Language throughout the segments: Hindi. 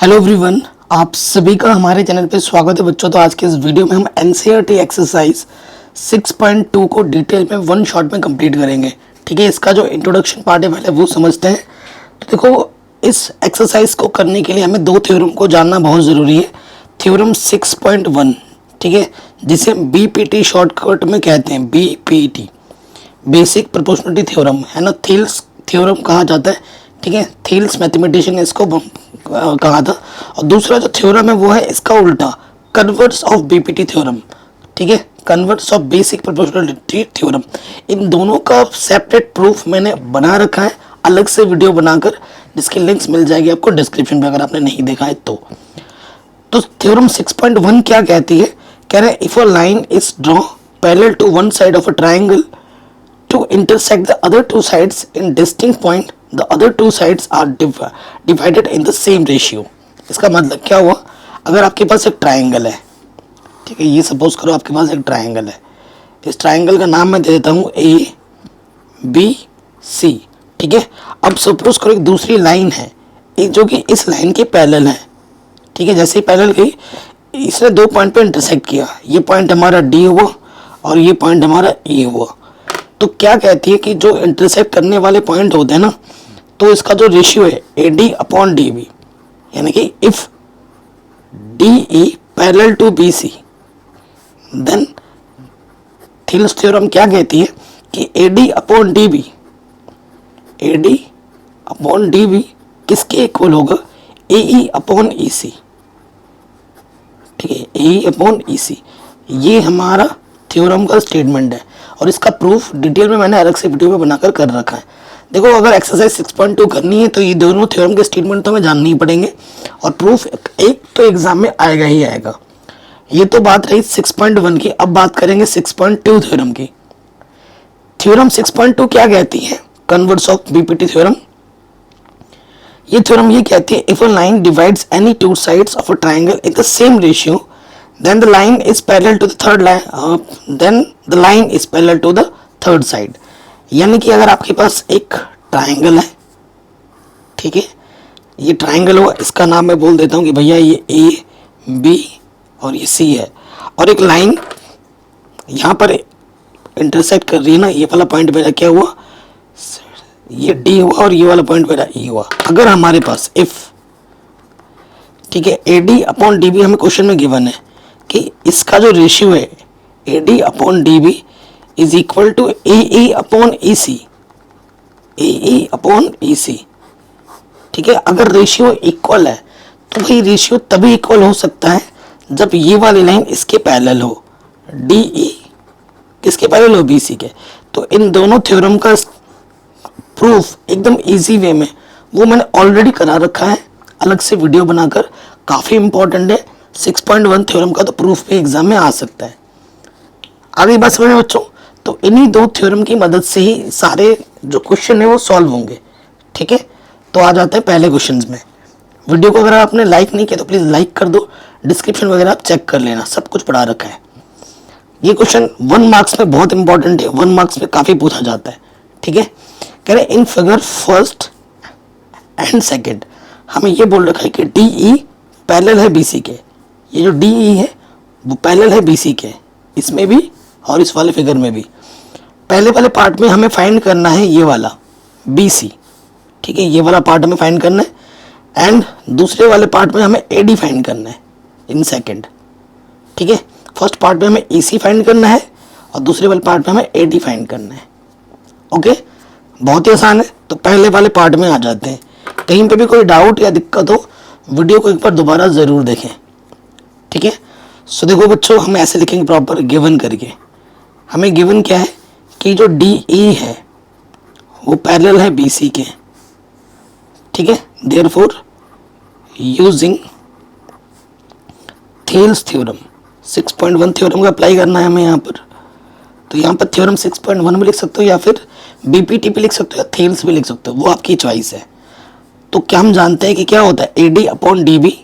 हेलो एवरीवन, आप सभी का हमारे चैनल पे स्वागत है बच्चों। तो आज के इस वीडियो में हम एनसीईआरटी एक्सरसाइज 6.2 को डिटेल में वन शॉट में कंप्लीट करेंगे। ठीक है, इसका जो इंट्रोडक्शन पार्ट है पहले वो समझते हैं। तो देखो, इस एक्सरसाइज को करने के लिए हमें दो थ्योरम को जानना बहुत ज़रूरी है। थ्योरम 6.1, ठीक है, जिसे बीपीटी शॉर्टकट में कहते हैं, बीपीटी बेसिक प्रोपोर्शनलिटी थ्योरम है ना, थील्स थ्योरम कहा जाता है। ठीक है, थील्स मैथमेटिशियन ने इसको कहा था। और दूसरा जो थ्योरम है वो है इसका उल्टा, कन्वर्स ऑफ बीपीटी थ्योरम। ठीक है, converse of basic proportionality theorem. इन दोनों का सेपरेट प्रूफ मैंने बना रखा है अलग से वीडियो बनाकर, जिसकी लिंक्स मिल जाएगी आपको डिस्क्रिप्शन में अगर आपने नहीं देखा है तो थ्योरम 6.1 क्या कहती है? कह रहे हैं if a line is draw parallel to one side of a triangle to intersect the other two sides in distinct point, the other two sides are divided in the same ratio। इसका मतलब क्या हुआ? अगर आपके पास एक ट्राइंगल है, ठीक है, ये सपोज करो आपके पास एक ट्राइंगल है। इस ट्राइंगल का नाम मैं दे देता हूँ ए बी सी। ठीक है, अब सपोज करो एक दूसरी लाइन है एक जो कि इस लाइन के पैरेलल है। ठीक है, जैसे ही पैरेलल गई, इसने दो पॉइंट पे इंटरसेक्ट किया। ये पॉइंट हमारा डी हुआ और ये पॉइंट हमारा ए हुआ। तो क्या कहती है कि जो इंटरसेक्ट करने वाले पॉइंट होते हैं ना, तो इसका जो रेशियो है A D upon D B, यानी कि if D E parallel to B C, then Thales theorem क्या कहती है कि A D upon D B, A D upon D B किसके इक्वल होगा? A E upon E C. ठीक है, ए ई अपॉन ई सी, ये हमारा थ्योरम का स्टेटमेंट है और इसका प्रूफ डिटेल में मैंने अलग से वीडियो में बनाकर कर रखा है। देखो, अगर एक्सरसाइज 6.2 करनी है तो ये दोनों थ्योरम के स्टेटमेंट तो हमें जानने ही पड़ेंगे और प्रूफ एक तो एग्जाम में आएगा ही आएगा। ये तो बात रही 6.1 की। अब बात करेंगे 6.2 थ्योरम की। थ्योरम 6.2 क्या कहती है? Converse of BPT theorem. ये थ्योरम ये कहती है if a line divides any two sides of a triangle in the same ratio, then the line is parallel to the third line, then the line is parallel to the third side। यानी कि अगर आपके पास एक ट्राइंगल है, ठीक है, ये ट्राइंगल हुआ, इसका नाम मैं बोल देता हूँ कि भैया ये ए बी और ये सी है, और एक लाइन यहाँ पर इंटरसेक्ट कर रही है ना, ये वाला पॉइंट मेरा क्या हुआ? ये डी हुआ और ये वाला पॉइंट मेरा ई हुआ। अगर हमारे पास इफ, ठीक है, A D upon D B हमें क्वेश्चन में गिवन है कि इसका जो रेशियो है A D upon D B is equal to A E upon E C, A E upon E C. ठीक है, अगर रेशियो इक्वल है तो भाई रेशियो तभी इक्वल हो सकता है जब ये वाली लाइन इसके पैरेलल हो, डी ई किसके पैरेलल हो? बी सी के। तो इन दोनों थ्योरम का प्रूफ एकदम इजी वे में वो मैंने ऑलरेडी करा रखा है अलग से वीडियो बनाकर, काफ़ी इंपॉर्टेंट है। 6.1 थ्योरम का तो प्रूफ भी एग्जाम में आ सकता है। आगे बात समझ में बच्चों? तो इन्हीं दो थ्योरम की मदद से ही सारे जो क्वेश्चन है वो सॉल्व होंगे। ठीक है, तो आ जाते हैं पहले क्वेश्चन में। वीडियो को अगर आपने लाइक नहीं किया तो प्लीज़ लाइक कर दो, डिस्क्रिप्शन वगैरह आप चेक कर लेना, सब कुछ पढ़ा रखा है। ये क्वेश्चन 1 मार्क्स में बहुत इंपॉर्टेंट है, 1 मार्क्स में काफ़ी पूछा जाता है। ठीक है, कह रहे in figure first and second, हमें ये बोल रखा है कि डी ई पैरेलल है बी सी के। ये जो डी ई है वो पैरेलल है बी सी के, इसमें भी और इस वाले फिगर में भी। पहले वाले पार्ट में हमें फाइंड करना है ये वाला बी सी। ठीक है, ये वाला पार्ट हमें फाइंड करना है एंड दूसरे वाले पार्ट में हमें ए डी फाइंड करना है इन सेकेंड। ठीक है, फर्स्ट पार्ट में हमें ई सी फाइंड करना है और दूसरे वाले पार्ट में हमें ए डी फाइंड करना है। ओके, बहुत ही आसान है। तो पहले वाले पार्ट में आ जाते हैं। कहीं पे भी कोई डाउट या दिक्कत हो वीडियो को एक बार दोबारा ज़रूर देखें। ठीक है, सो देखो बच्चों, हम ऐसे लिखेंगे प्रॉपर गिवन करके। हमें गिवन क्या है कि जो डी ई है वो पैरेलल है बी सी के। ठीक है, देयरफॉर यूजिंग थील्स थ्योरम 6.1 थ्योरम का अप्लाई करना है हमें यहाँ पर। तो यहाँ पर थ्योरम 6.1 भी लिख सकते हो या फिर बीपीटी भी लिख सकते हो या थील्स भी लिख सकते हो, वो आपकी चॉइस है। तो क्या हम जानते हैं कि क्या होता है? A D upon D B,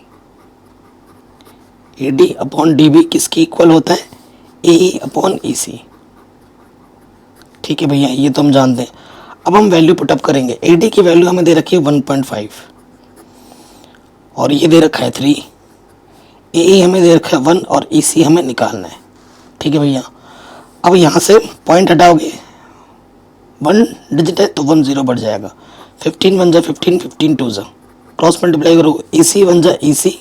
A D upon D B किसके इक्वल होता है? A E upon E C. ठीक है भैया, ये तो हम जानते हैं। अब हम वैल्यू पुटअप करेंगे। ए डी की वैल्यू हमें दे रखी है 1.5 और ये दे रखा है 3, ए हमें दे रखा है 1 और ई सी हमें निकालना है। ठीक है भैया, अब यहाँ से पॉइंट हटाओगे, 1 डिजिट है तो 1 0 बढ़ जाएगा, 15 1 जा 15, 15 2 जा, क्रॉस मल्टीप्लाई करो, ई सी 1 जा ई सी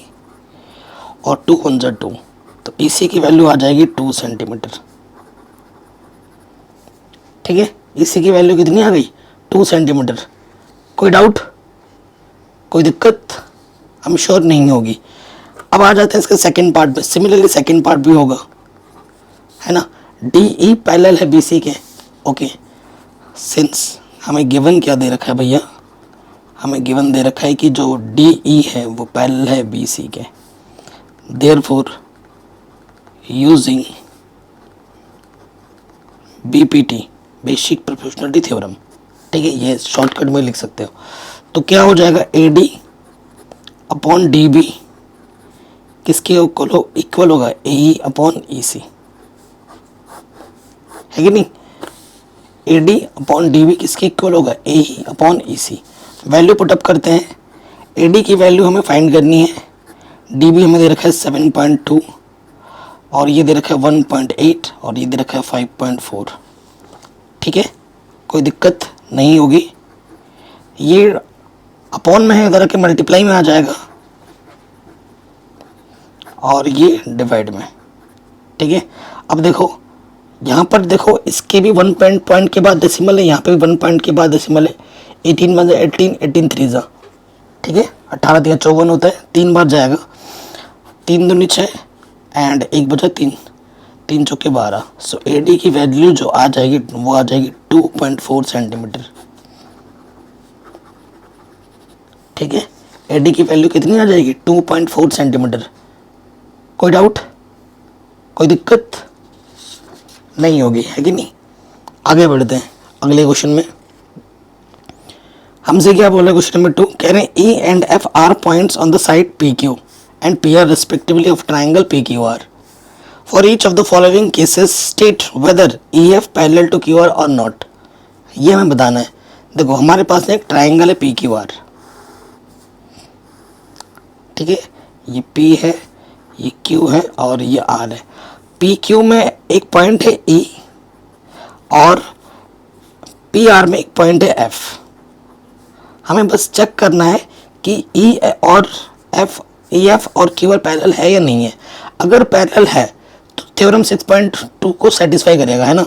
और 2 1 जा 2, तो ई सी की वैल्यू आ जाएगी 2 सेंटीमीटर। ठीक है, ई सी की वैल्यू कितनी आ गई, 2 सेंटीमीटर। कोई डाउट, कोई दिक्कत, हम श्योर नहीं होगी। अब आ जाते हैं इसके सेकंड पार्ट में। सिमिलरली सेकंड पार्ट भी होगा, है ना। डी ई पैरेलल है बी सी के। ओके, सिंस हमें गिवन क्या दे रखा है भैया, हमें गिवन दे रखा है कि जो डी ई है वो पैरेलल है बी सी के, therefore using BPT, basic proportionality theorem. ठीक है, ये शॉर्टकट में लिख सकते हो। तो क्या हो जाएगा, A D upon D B किसके इक्वल होगा, A E upon E C, है कि नहीं। A D upon D B किसके इक्वल होगा, A E upon E C. Value put up करते हैं। ए डी की वैल्यू हमें फाइंड करनी है, डी बी हमें दे रखा है 7.2 और ये दे रखा है 1.8 और ये दे रखा है 5.4। ठीक है, कोई दिक्कत नहीं होगी। ये अपॉन में है, इधर के मल्टीप्लाई में आ जाएगा और ये डिवाइड में। ठीक है, अब देखो यहाँ पर देखो, इसके भी 1 पॉइंट के बाद डेसिमल है, यहाँ पे भी 1 पॉइंट के बाद डेसिमल है। 18 1 18, 18 3 जा, ठीक है, 18 3 54 होता है, 3 बार जाएगा, 3 दूनी 6 एंड 1 बचा 3, 3 चौके 12। सो ए डी की वैल्यू जो आ जाएगी वो आ जाएगी 2.4 सेंटीमीटर। ठीक है, ए डी की वैल्यू कितनी आ जाएगी, 2.4 सेंटीमीटर। कोई डाउट, कोई दिक्कत नहीं होगी, है कि नहीं। आगे बढ़ते हैं अगले क्वेश्चन में। हमसे क्या बोला क्वेश्चन नंबर 2, कह रहे हैं E and F are points on the side P Q and P R respectively of triangle P Q R. For each of the following cases state whether E F parallel to Q R और नॉट। ये हमें बताना है। देखो हमारे पास एक ट्राइंगल है पी क्यू आर, ठीक है, ये पी है, ये क्यू है और ये आर है। पी क्यू में एक पॉइंट है ई और पी आर में एक पॉइंट है एफ। हमें बस चेक करना है कि ई और एफ, ई एफ और क्यू आर पैरेलल है या नहीं है। अगर पैरेलल है तो थ्योरम 6.2 को सेटिस्फाई करेगा, है ना,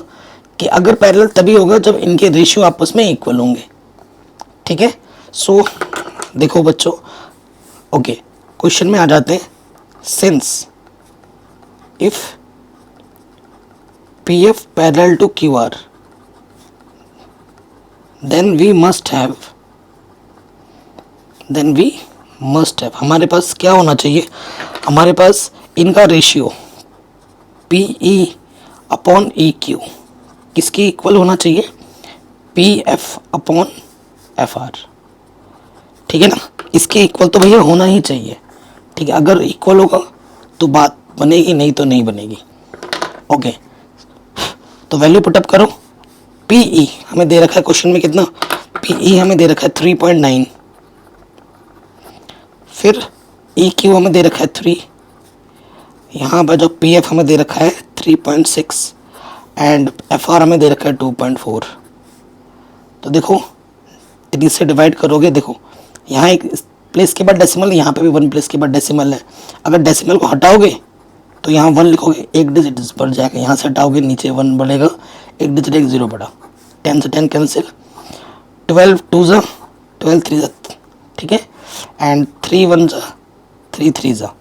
कि अगर पैरेलल तभी होगा जब इनके रेशियो आपस में इक्वल होंगे। ठीक है, सो देखो बच्चों, ओके, क्वेश्चन में आ जाते हैं। Since if P F parallel to Q R then we must have हमारे पास क्या होना चाहिए, हमारे पास इनका ratio P E upon E Q किसकी इक्वल होना चाहिए, P F upon F R. ठीक है ना, इसके इक्वल तो भैया होना ही चाहिए। ठीक है, अगर इक्वल होगा तो बात बनेगी, नहीं तो नहीं बनेगी। ओके, तो वैल्यू पुटअप करो। पी ई हमें दे रखा है क्वेश्चन में कितना, पी ई हमें दे रखा है 3.9, फिर ई क्यू हमें दे रखा है 3, यहाँ पर जो पी एफ हमें दे रखा है 3.6 एंड एफ आर हमें दे रखा है 2.4। तो देखो 3 से डिवाइड करोगे, देखो यहाँ एक प्लेस के बाद डेसिमल, यहाँ पे भी 1 प्लेस के बाद डेसिमल है। अगर डेसिमल को हटाओगे तो यहाँ 1 लिखोगे, एक डिजिट बढ़ जाएगा, यहाँ से हटाओगे नीचे 1 बढ़ेगा, एक डिजिट एक 0 बढ़ा, 10 से 10 कैंसिल, 12 2 जा 12 3 जा, ठीक है, एंड 3 1 जा 3 3 जा,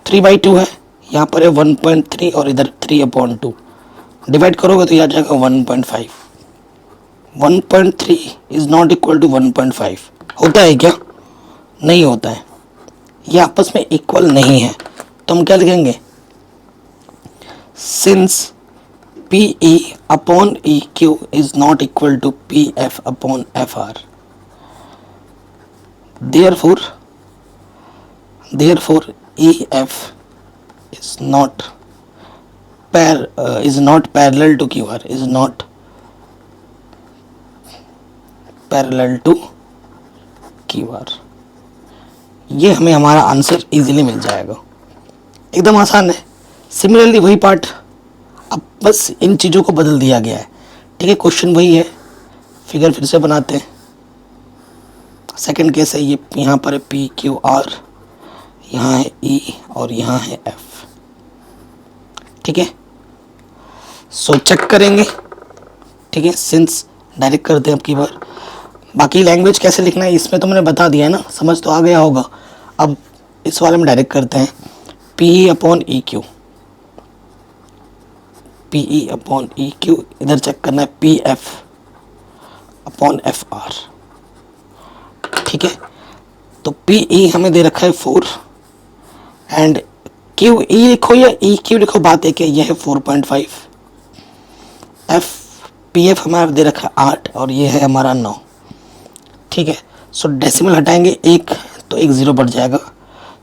3/2 है, यहाँ पर है 1.3 और इधर 3/2, डिवाइड करोगे तो ये आ जाएगा 1.5। 1.3 इज नॉट इक्वल टू 1.5। होता है क्या, नहीं होता है, ये आपस में इक्वल नहीं है। तो हम क्या लिखेंगे, since P E upon E Q is not equal to P F upon F R, therefore EF is not parallel to QR, is not parallel to QR। ये हमें हमारा आंसर इजीली मिल जाएगा। एकदम आसान है। सिमिलरली वही पार्ट, अब बस इन चीज़ों को बदल दिया गया है। ठीक है, क्वेश्चन वही है, फिगर फिर से बनाते हैं। सेकंड केस है ये, यहाँ पर है पी क्यू आर, यहाँ है ई और यहाँ है एफ। ठीक है, सो चेक करेंगे। ठीक है, सिंस डायरेक्ट करते हैं अब की बार। बाकी लैंग्वेज कैसे लिखना है इसमें तो मैंने बता दिया है ना, समझ तो आ गया होगा। अब इस वाले में डायरेक्ट करते हैं। P E upon E Q, P E upon E Q, इधर चेक करना है P F upon F R. ठीक है, तो पी ई हमें दे रखा है 4 एंड क्यू ई लिखो या ई क्यू लिखो, बात एक है, यह है 4.5। एफ पी एफ हमारा दे रखा है 8 और ये है हमारा 9। ठीक है, सो डेसिमल हटाएंगे एक तो एक ज़ीरो बढ़ जाएगा,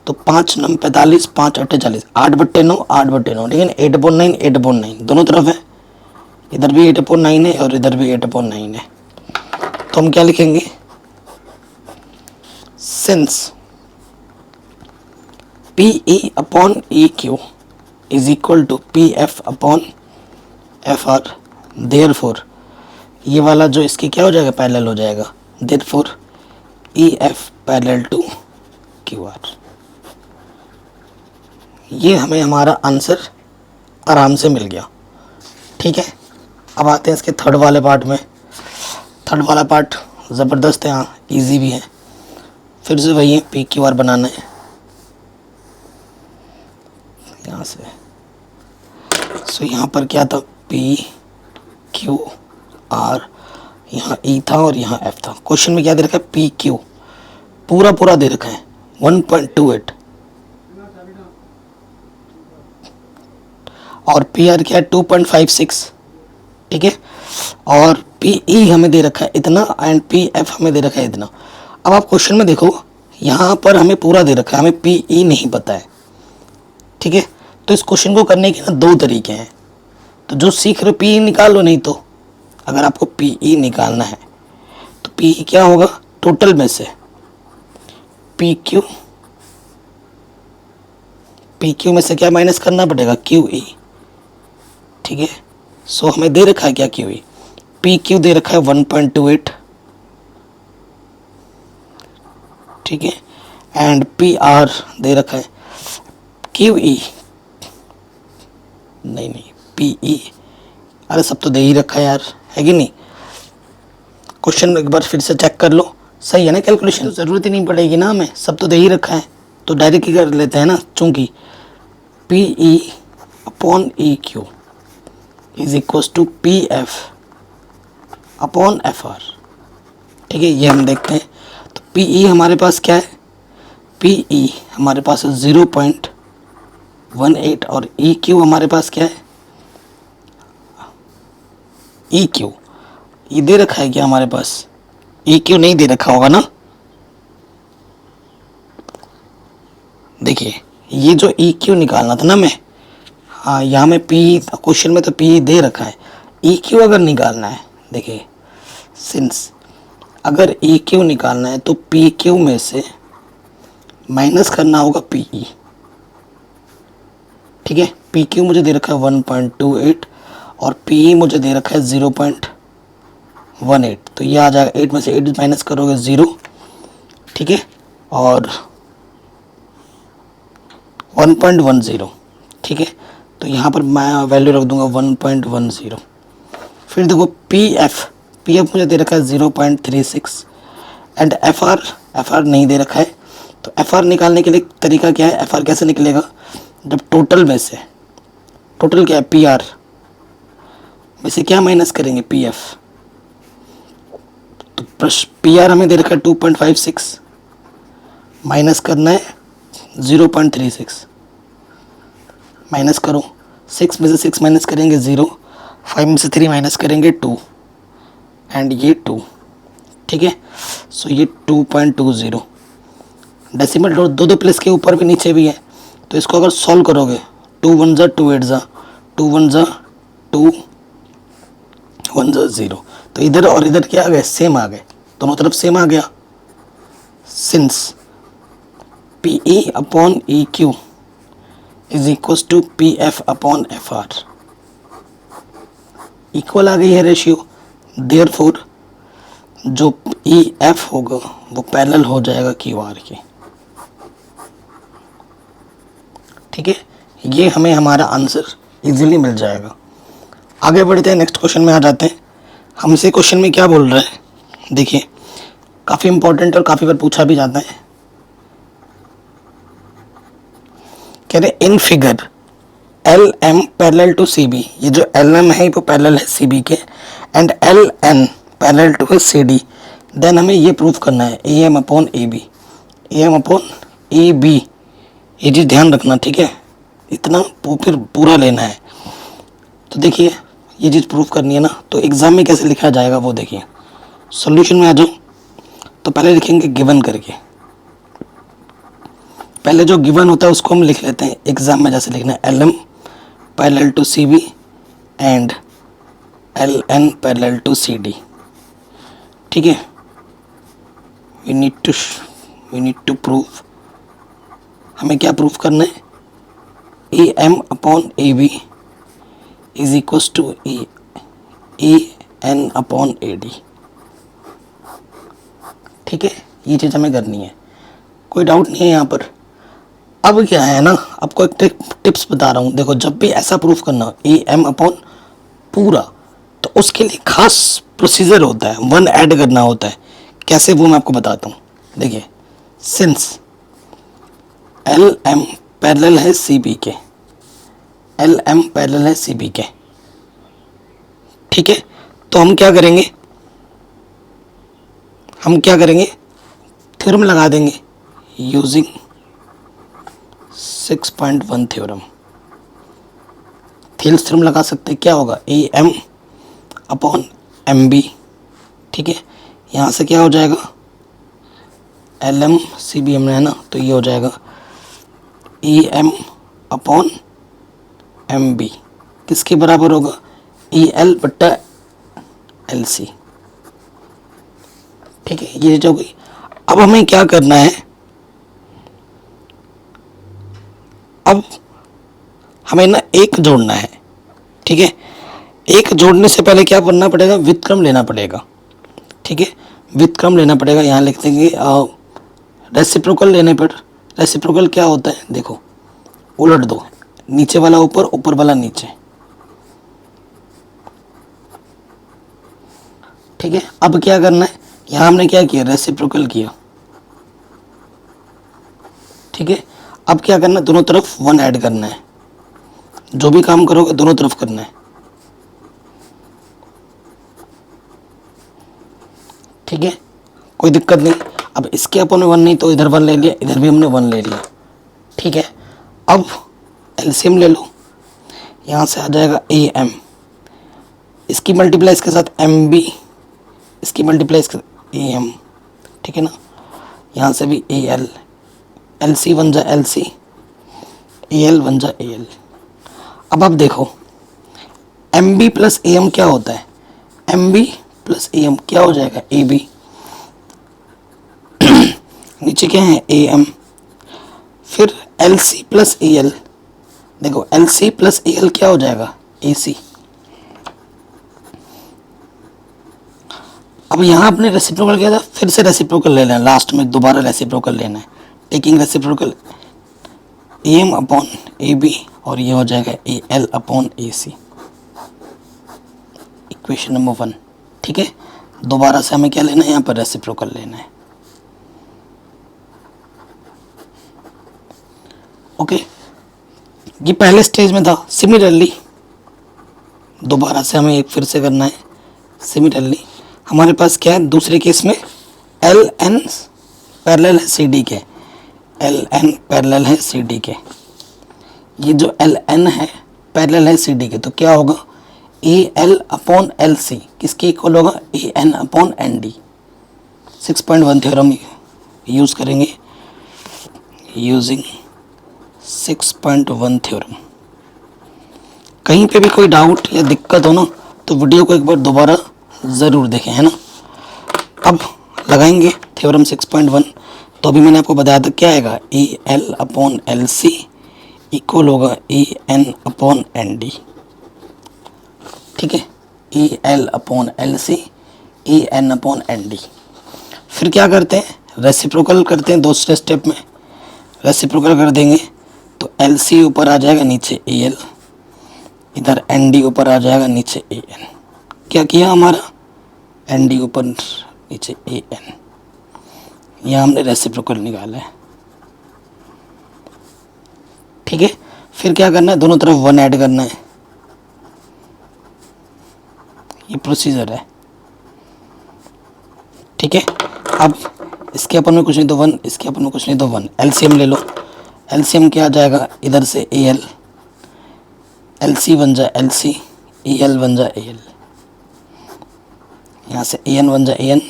तो 5 9 45, 5 8 40, 8/9 8/9। ठीक है ना, 8/9 8/9 दोनों तरफ है, इधर भी 8/9 है और इधर भी 8/9 है। तो हम क्या लिखेंगे, since P E upon E Q is equal to P F upon F R, therefore ये वाला जो इसकी क्या हो जाएगा, पैरेलल हो जाएगा। Therefore E F parallel to Q R. ये हमें हमारा आंसर आराम से मिल गया। ठीक है, अब आते हैं इसके थर्ड वाले पार्ट में। थर्ड वाला पार्ट ज़बरदस्त है, हाँ ईजी भी है। फिर से वही है, पी क्यू आर बनाना है यहाँ से। सो यहाँ पर क्या था, पी क्यू आर, यहाँ ई था और यहाँ एफ था। क्वेश्चन में क्या दे रखा है, पी क्यू पूरा पूरा दे रखा है 1.28 और पी आर क्या है 2.56। ठीक है, और पी ई हमें दे रखा है इतना एंड पी एफ हमें दे रखा है इतना। अब आप क्वेश्चन में देखो, यहाँ पर हमें पूरा दे रखा है, हमें पी ई नहीं पता है। ठीक है, तो इस क्वेश्चन को करने के ना दो तरीके हैं। तो जो सीख रहे पी ई निकालो, नहीं तो अगर आपको पी ई निकालना है तो पी ई क्या होगा, टोटल में से पी क्यू में से क्या माइनस करना पड़ेगा, क्यू ई। ठीक है, सो हमें दे रखा है क्या, क्यू ई। पी क्यू दे रखा है 1.28। ठीक है, एंड पी आर दे रखा है क्यू ई, नहीं पी ई, अरे सब तो दे ही रखा है यार, है कि नहीं। क्वेश्चन एक बार फिर से चेक कर लो, सही है ना कैलकुलेशन, तो ज़रूरत ही नहीं पड़ेगी ना हमें, सब तो दे ही रखा है, तो डायरेक्ट ही कर लेते हैं ना। चूँकि P E upon E Q is equal to P F upon F R. ठीक है, ये हम देखते हैं। तो पी ई हमारे पास क्या है, पी ई हमारे पास 0.18 और ई क्यू हमारे पास क्या है, ई क्यू ये दे रखा है क्या हमारे पास, ई क्यू नहीं दे रखा होगा ना। देखिए ये जो ई क्यू निकालना था ना मैं, हाँ यहाँ में पी क्वेश्चन में तो पी दे रखा है, ई क्यू अगर निकालना है, देखिए सिंस अगर ई क्यू निकालना है तो पी क्यू में से माइनस करना होगा पी ई। ठीक है, पी क्यू मुझे दे रखा है 1.28 और पी ई मुझे दे रखा है 0.18, तो ये आ जाएगा 8 में से 8 माइनस करोगे 0। ठीक है, और 1.10। ठीक है, तो यहाँ पर मैं वैल्यू रख दूंगा 1.10। फिर देखो पी एफ मुझे दे रखा है 0.36 एंड एफ आर नहीं दे रखा है। तो एफ आर निकालने के लिए तरीका क्या है, एफ आर कैसे निकलेगा, जब टोटल में से, टोटल क्या है पी आर में से क्या माइनस करेंगे, पी एफ। तो पी आर हमें दे रखा है 2.56, माइनस करना है 0.36, माइनस करो, 6 में से 6 माइनस करेंगे 0, 5 में से 3 माइनस करेंगे 2 एंड ये 2। ठीक है, सो ये 2.20। डेसिमल दो प्लेस के ऊपर भी नीचे भी है, तो इसको अगर सॉल्व करोगे 2 1 जा 2 8 जा 2 1 जा 2 1 जा 0, तो इधर और इधर क्या आ गए, सेम आ गए, दोनों तरफ सेम आ गया। Since P E upon E Q is equal to P F upon F R. Equal आ गई है रेशियो, देयरफॉर जो ई एफ होगा वो पैरेलल हो जाएगा क्यू आर के। ठीक है, ये हमें हमारा आंसर इजीली मिल जाएगा। आगे बढ़ते हैं, नेक्स्ट क्वेश्चन में आ जाते हैं। हमसे क्वेश्चन में क्या बोल रहा है, देखिए काफ़ी इंपॉर्टेंट और काफ़ी बार पूछा भी जाता है। कह रहे in figure L M parallel to C B, ये जो एल एम है वो पैरेलल है सी बी के, and L N parallel to है सी डी। देन हमें ये प्रूव करना है A M upon A B, A M upon A B, ये चीज़ ध्यान रखना, ठीक है, इतना फिर पूरा लेना है। तो देखिए ये चीज़ प्रूफ करनी है ना, तो एग्ज़ाम में कैसे लिखा जाएगा वो देखिए। सॉल्यूशन में आ जाओ तो पहले लिखेंगे गिवन करके, पहले जो गिवन होता है उसको हम लिख लेते हैं एग्ज़ाम में जैसे लिखना है L M parallel to C B and L N parallel to C D. ठीक है, वी नीड टू प्रूव, हमें क्या प्रूफ करना है, A M upon A B is equal to A N upon A D. ठीक है, ये चीज़ हमें करनी है, कोई डाउट नहीं है यहाँ पर। अब क्या है ना, आपको एक टिप्स बता रहा हूँ, देखो जब भी ऐसा प्रूफ करना ए एम अपॉन पूरा, तो उसके लिए खास प्रोसीजर होता है, वन ऐड करना होता है। कैसे वो मैं आपको बताता हूँ। देखिए सिंस एल एम पैरेलल है सी बी के, एल एम पैरेलल है सी बी के, ठीक है, तो हम क्या करेंगे, थ्योरम लगा देंगे यूजिंग 6.1 थ्योरम। थेल्स थ्योरम लगा सकते हैं, क्या होगा A M upon M B. ठीक है, यहाँ से क्या हो जाएगा, L M C B M है ना, तो ये हो जाएगा A M upon M B, किसके बराबर होगा, ई एल बट्टा एल सी। ठीक है, ये चीज हो गई। अब हमें क्या करना है, अब हमें ना एक जोड़ना है। ठीक है, एक जोड़ने से पहले क्या करना पड़ेगा, व्युत्क्रम लेना पड़ेगा। ठीक है, व्युत्क्रम लेना पड़ेगा, यहाँ लिख देंगे रेसिप्रोकल लेने पर। रेसिप्रोकल क्या होता है, देखो उलट दो, नीचे वाला ऊपर, ऊपर वाला नीचे। ठीक है, अब क्या करना है, यहाँ हमने क्या किया, रेसिप्रोकल किया। ठीक है, अब क्या करना है, दोनों तरफ वन ऐड करना है, जो भी काम करोगे दोनों तरफ करना है। ठीक है, कोई दिक्कत नहीं। अब इसके अपन में वन नहीं तो इधर वन ले लिया, इधर भी हमने वन ले लिया। ठीक है, अब एलसीएम ले लो, यहाँ से आ जाएगा ए एम, इसकी मल्टीप्लाई इसके साथ एम बी, इसकी मल्टीप्लाई इसके ए एम। ठीक है ना, यहाँ से भी ए एल, एल सी बन जा एल सी, ए एल बन जा ए एल। अब आप देखो M B plus A M क्या होता है, M B plus A M क्या हो जाएगा, ए बी। नीचे क्या है, ए एम, फिर L C plus A L, देखो L C plus A L क्या हो जाएगा, ए सी। अब यहाँ आपने रेसिप्रोकल किया था, फिर से रेसिप्रोकल लेना है, लास्ट में दोबारा रेसिप्रोकल लेना है, taking reciprocal A M upon A B, और ये हो जाएगा A L upon A C, equation number 1। ठीक है, दोबारा से हमें क्या लेना है, यहाँ पर रेसिप्रोकल लेना है। ओके, ये पहले स्टेज में था। सिमिलरली दोबारा से हमें एक फिर से करना है। सिमिलरली हमारे पास क्या है, दूसरे केस में एल एन पैरेलल है सी डी के, एल एन पैरेलल है सी डी के, ये जो एल एन है पैरेलल है सी डी के, तो क्या होगा, A L upon L C, किसके इक्वल होगा, A N upon N D. 6.1 theorem use करेंगे, यूजिंग 6.1 थ्योरम। कहीं पे भी कोई डाउट या दिक्कत हो ना, तो वीडियो को एक बार दोबारा ज़रूर देखें, है ना। अब लगाएंगे थ्योरम 6.1 तो अभी मैंने आपको बताया था क्या आएगा, E L upon L C equal होगा E N upon N D. ठीक है, E L upon L C E N upon N D. फिर क्या करते हैं, रेसिप्रोकल करते हैं दूसरे स्टेप में। रेसिप्रोकल कर देंगे तो एल सी ऊपर आ जाएगा नीचे ए एल, इधर एन डी ऊपर आ जाएगा नीचे ए एन। क्या किया हमारा, एन डी ऊपर नीचे ए एन, यहाँ हमने रेसिप्रोकल निकाला है। ठीक है, फिर क्या करना है, दोनों तरफ 1 ऐड करना है। ये प्रोसीजर है। ठीक है, अब इसके अपन में कुछ नहीं तो 1, इसके अपन में कुछ नहीं तो 1। एलसीएम ले लो। एलसीएम क्या आ जाएगा, इधर से ए एल, एल सी बन जाए एल सी, ए एल बन जाए ए एल, यहाँ से ए एन बन जाए ए एन।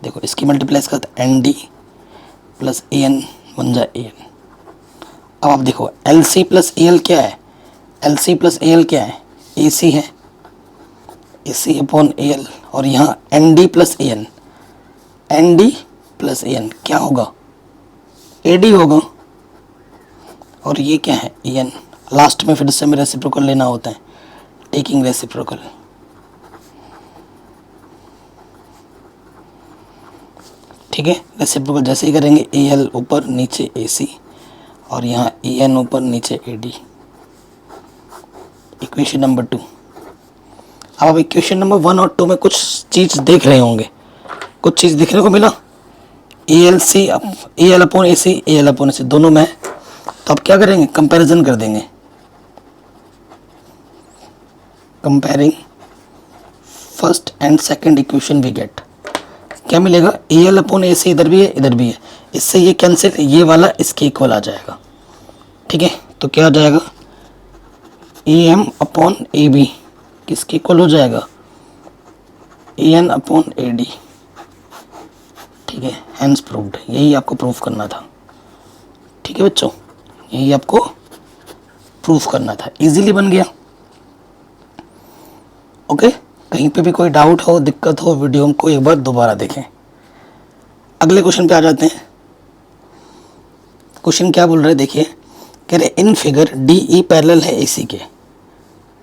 देखो इसकी मल्टीप्लाई करते N D plus A N बन जाए ए एन। अब आप देखो L C plus A L क्या है, L C plus A L क्या है, ए सी है, A C upon A L. और यहाँ N D plus A N, N D plus A N क्या होगा, ए डी होगा। और ये क्या है, ए एन। लास्ट में फिर से हमें रेसिप्रोकल लेना होता है, टेकिंग रेसिप्रोकल। ठीक है, रेसिप्रोकल जैसे ही करेंगे, ए एल ऊपर नीचे ए सी और यहाँ ए एन ऊपर नीचे ए डी। Equation number 2। अब इक्वेशन नंबर 1 और 2 में कुछ चीज़ देख रहे होंगे, कुछ चीज़ देखने को मिला। A L C, A L upon A C, A L upon A C दोनों में है। तो अब क्या करेंगे, कंपैरिजन कर देंगे। Comparing first and second equation we get, क्या मिलेगा, ए एल अपॉन ए सी इधर भी है इधर भी है, इससे ये कैंसिल, ये वाला इसके इक्वल आ जाएगा। ठीक है, तो क्या आ जाएगा, A M upon A B किसके इक्वल हो जाएगा, A N upon A D. ठीक है, हैंस प्रूव्ड। यही आपको प्रूफ करना था। ठीक है बच्चों, यही आपको प्रूफ करना था, इजीली बन गया। ओके, कहीं पे भी कोई डाउट हो, दिक्कत हो, वीडियो को एक बार दोबारा देखें। अगले क्वेश्चन पे आ जाते हैं। क्वेश्चन क्या बोल रहे हैं, देखिए, कह रहे in figure D E parallel है एसी के,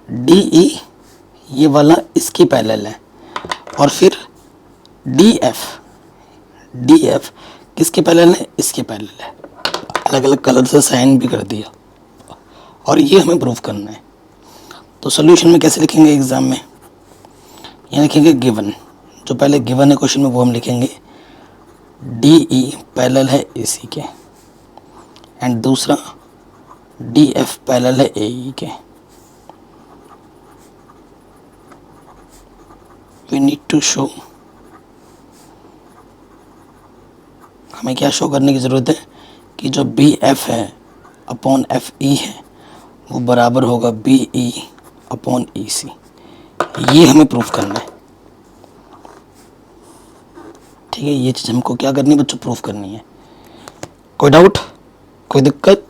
डी ई ये वाला इसकी पैरेलल है, और फिर डी एफ किसके पैरेलल है, इसके पैरेलल है। अलग अलग कलर से साइन भी कर दिया, और ये हमें प्रूफ करना है। तो सोल्यूशन में कैसे लिखेंगे एग्जाम में, यहाँ लिखेंगे गिवन, जो पहले गिवन है क्वेश्चन में वो हम लिखेंगे, डी ई पैरेलल है ए सी के, एंड दूसरा डी एफ पैरेलल है ए ई के। वी नीड टू शो, हमें क्या शो करने की ज़रूरत है कि जो बी एफ है अपॉन एफ ई है वो बराबर होगा बी ई अपॉन ई सी। ये हमें प्रूफ करना है। ठीक है, ये चीज़ हमको क्या करनी है बच्चों, प्रूफ करनी है। कोई डाउट, कोई दिक्कत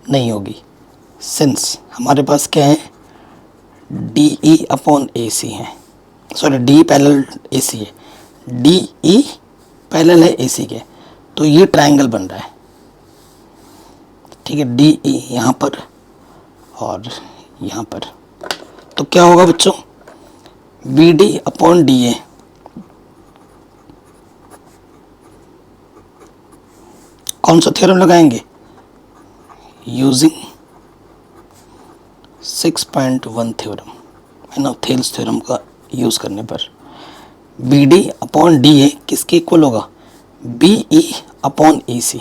नहीं होगी, सिंस हमारे पास क्या है, डी ई अपॉन ए सी है, सॉरी डी पैरेलल ए सी है, डी ई पैरेलल है ए सी के, तो ये ट्रायंगल बन रहा है। ठीक है, डी ई यहाँ पर और यहाँ पर, तो क्या होगा बच्चों, B D upon D A, कौन सा थ्योरम लगाएंगे, यूजिंग 6.1 थ्योरम है ना, थेल्स थ्योरम का यूज़ करने पर B D upon D A किसके इक्वल होगा, B E upon E C,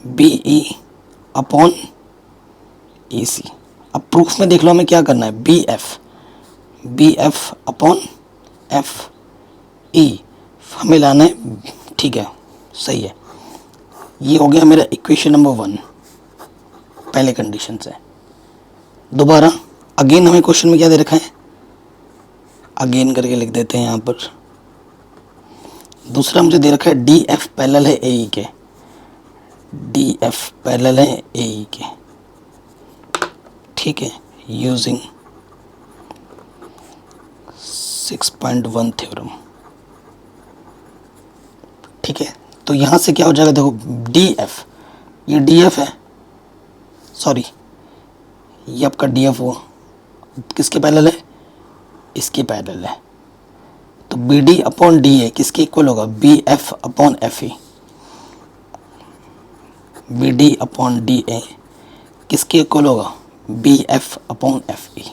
B E upon E C. अब प्रूफ में देख लो हमें क्या करना है, B F upon F E हमें लाना है। ठीक है, सही है, ये हो गया मेरा इक्वेशन नंबर 1 पहले कंडीशन से। दोबारा अगेन हमें क्वेश्चन में क्या दे रखा है, अगेन करके लिख देते हैं यहाँ पर। दूसरा मुझे दे रखा है डी एफ पैरेलल है ए ई के, डी एफ पैरेलल है ए ई के। ठीक है, यूजिंग 6.1 थ्योरम। ठीक है, तो यहाँ से क्या हो जाएगा, देखो डी एफ, ये डी एफ है, सॉरी ये आपका डी एफ हुआ, किसके पैरेलल है, इसके पैरेलल है। तो B D upon D A किसके इक्वल होगा, B F upon F E. B D upon D A किसके इक्वल होगा, B F upon F E.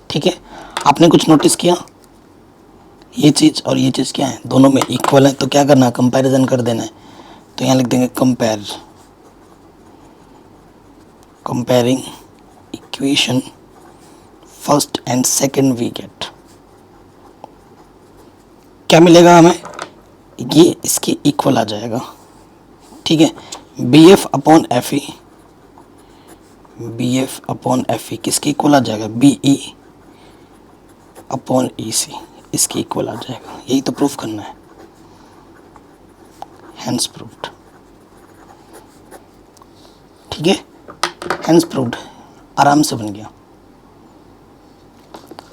ठीक है, आपने कुछ नोटिस किया, ये चीज़ और ये चीज़ क्या है, दोनों में इक्वल है, तो क्या करना है, कंपैरिजन कर देना है। तो यहाँ लिख देंगे compare, comparing equation first and second we get, क्या मिलेगा हमें, ये इसके इक्वल आ जाएगा। ठीक है, B F upon F E, B F upon F E किसके इक्वल आ जाएगा, बी ई अपॉन ई सी, इसके इक्वल आ जाएगा। यही तो प्रूफ करना है, हैंस प्रूव्ड। ठीक है, हैंस प्रूव्ड, आराम से बन गया।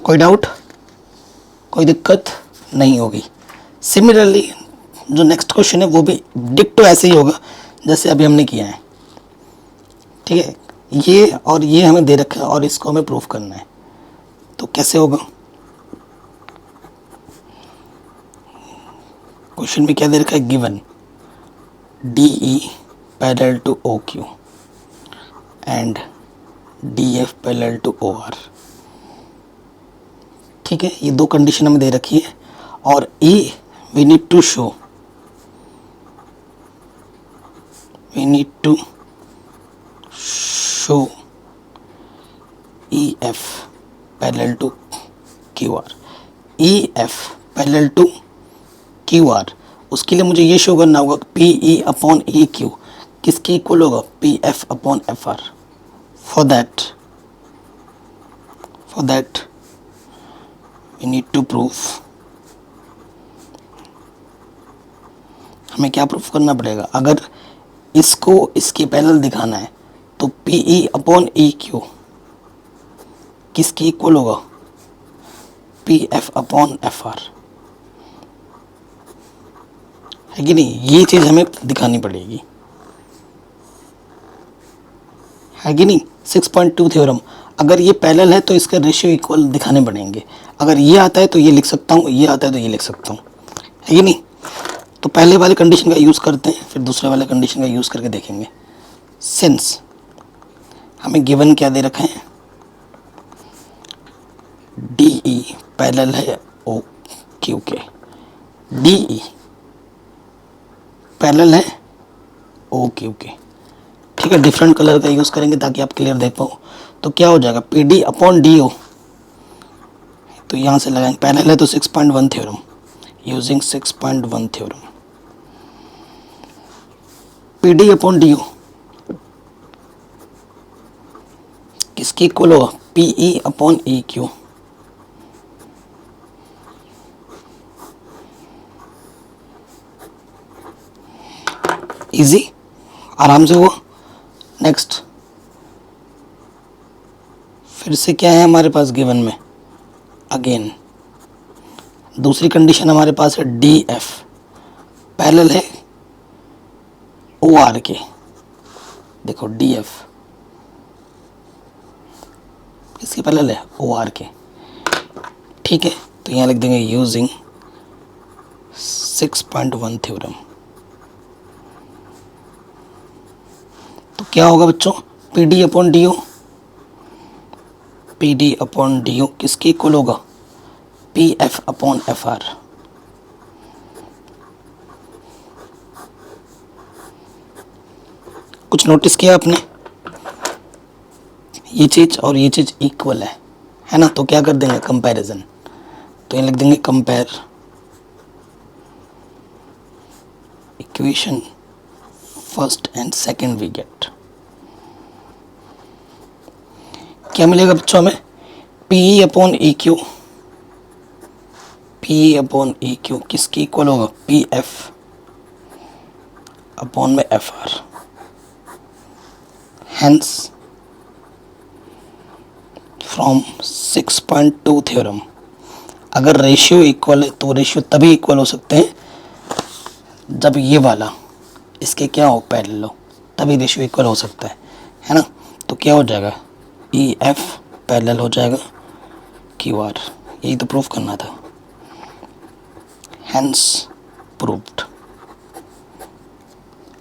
कोई डाउट, कोई दिक्कत नहीं होगी। सिमिलरली जो नेक्स्ट क्वेश्चन है वो भी डिक्टो ऐसे ही होगा जैसे अभी हमने किया है। ठीक है, ये और ये हमें दे रखा है और इसको हमें प्रूफ करना है, तो कैसे होगा, क्वेश्चन में क्या दे रखा है, given D E parallel to O Q and D F parallel to O R. ठीक है, ये दो कंडीशन हमें दे रखी है और E we need to show, we need to show E F parallel to Q R, E F parallel to Q R, उसके लिए मुझे ये शो करना होगा P E upon E Q किसके इक्वल होगा, P F upon F R. For that we need to proof, हमें क्या प्रूफ करना पड़ेगा, अगर इसको इसके पैरेलल दिखाना है तो P E upon E Q किसके इक्वल होगा, P F upon F are, है कि नहीं, ये चीज़ हमें दिखानी पड़ेगी, है कि नहीं। 6.2 थ्योरम, अगर ये पैरेलल है तो इसका रेशियो इक्वल दिखाने पड़ेंगे, अगर ये आता है तो ये लिख सकता हूँ, ये आता है तो ये लिख सकता हूँ, है कि नहीं। तो पहले वाले कंडीशन का यूज़ करते हैं, फिर दूसरे वाले कंडीशन का यूज़ करके देखेंगे। सिंस हमें गिवन क्या दे रखा है, डी ई पैरेलल है ओ क्यू के, डी ई पैरेलल है ओ क्यू के। ठीक है, डिफरेंट कलर का यूज़ करेंगे ताकि आप क्लियर देख पाओ। तो क्या हो जाएगा, P D upon D O, तो यहाँ से लगाएंगे, पैरेलल है तो 6.1 theorem, using 6.1 theorem, P D upon D O किसकी इक्वल होगा, P E upon E Q. Easy, आराम से हुआ। नेक्स्ट फिर से क्या है हमारे पास गिवन में, अगेन दूसरी कंडीशन हमारे पास है डी एफ पैरेलल है ओ आर के। देखो डी एफ किसके पैरेलल है, ओ आर के। ठीक है, तो यहाँ लिख देंगे यूजिंग 6.1 थ्योरम। तो क्या होगा बच्चों, P D upon D O, P D upon D O किसके इक्वल होगा, P F upon F R. कुछ नोटिस किया आपने, ये चीज़ और ये चीज़ इक्वल है ना, तो क्या कर देंगे, कंपैरिजन। तो ये लिख देंगे compare equation first and second we get, क्या मिलेगा बच्चों हमें, P E upon E Q, P E upon E Q किसकी इक्वल होगा, पी एफ अपॉन में F R. Hence from 6.2 theorem. अगर रेशियो इक्वल है तो रेशियो तभी इक्वल हो सकते हैं जब ये वाला इसके क्या हो, पैरेलल हो, तभी रेशियो इक्वल हो सकता है ना। तो क्या हो जाएगा, ई एफ पैरेलल हो जाएगा क्यू आर। यही तो प्रूफ करना था, हैंस प्रूव्ड।